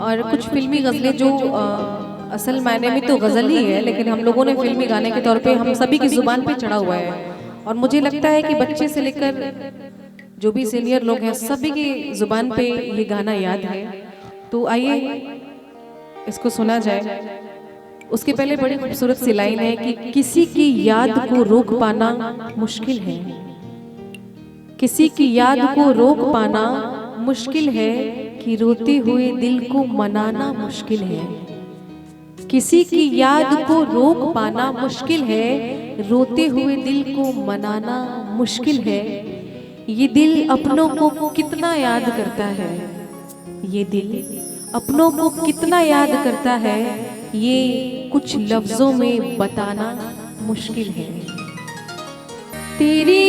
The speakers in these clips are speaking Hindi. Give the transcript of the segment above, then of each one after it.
और कुछ फिल्मी गज़लें जो असल मायने में तो गज़ल ही है, लेकिन हम लोगों ने फिल्मी गाने के तौर पे हम सभी की ज़ुबान पे चढ़ा हुआ है। और मुझे लगता है कि बच्चे से लेकर जो भी सीनियर लोग हैं सभी की ज़ुबान पे ये गाना याद है। तो आइए इसको सुना जाए। उसके पहले बड़ी खूबसूरत सी लाइन है कि किसी की याद को रोक पाना मुश्किल है, किसी की याद को रोक पाना मुश्किल है, कि रोते हुए दिल को मनाना मुश्किल है। किसी की याद को रोक पाना मुश्किल है, रोते हुए दिल को मनाना मुश्किल है। ये दिल अपनों को कितना याद करता है, ये दिल अपनों को कितना याद करता है, ये कुछ लफ्जों में बताना मुश्किल है। तेरी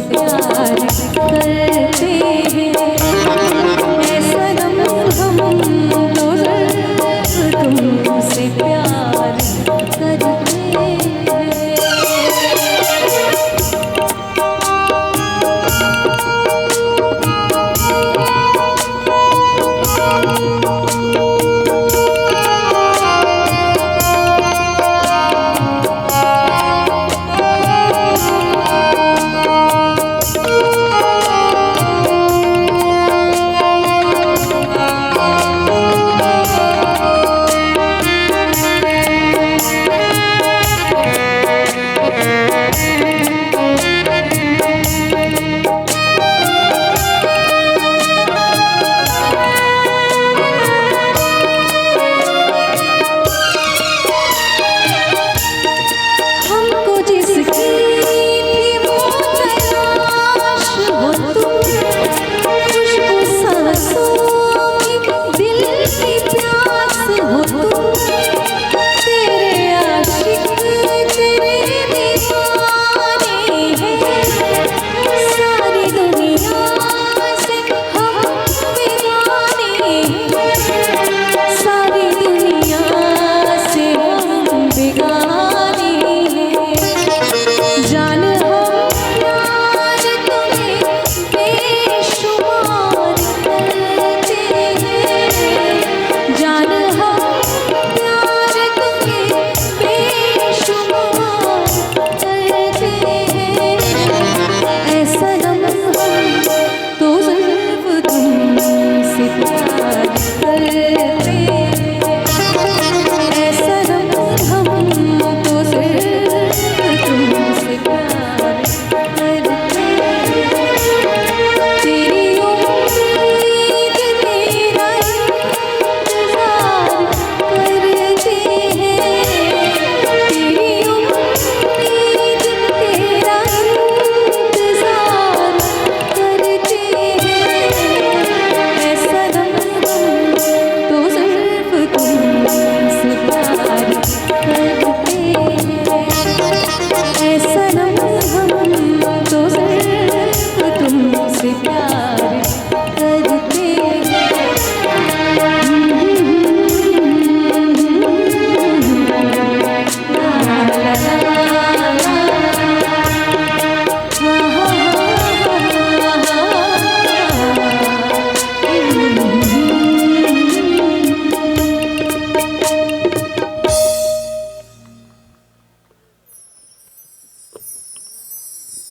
प्यार कर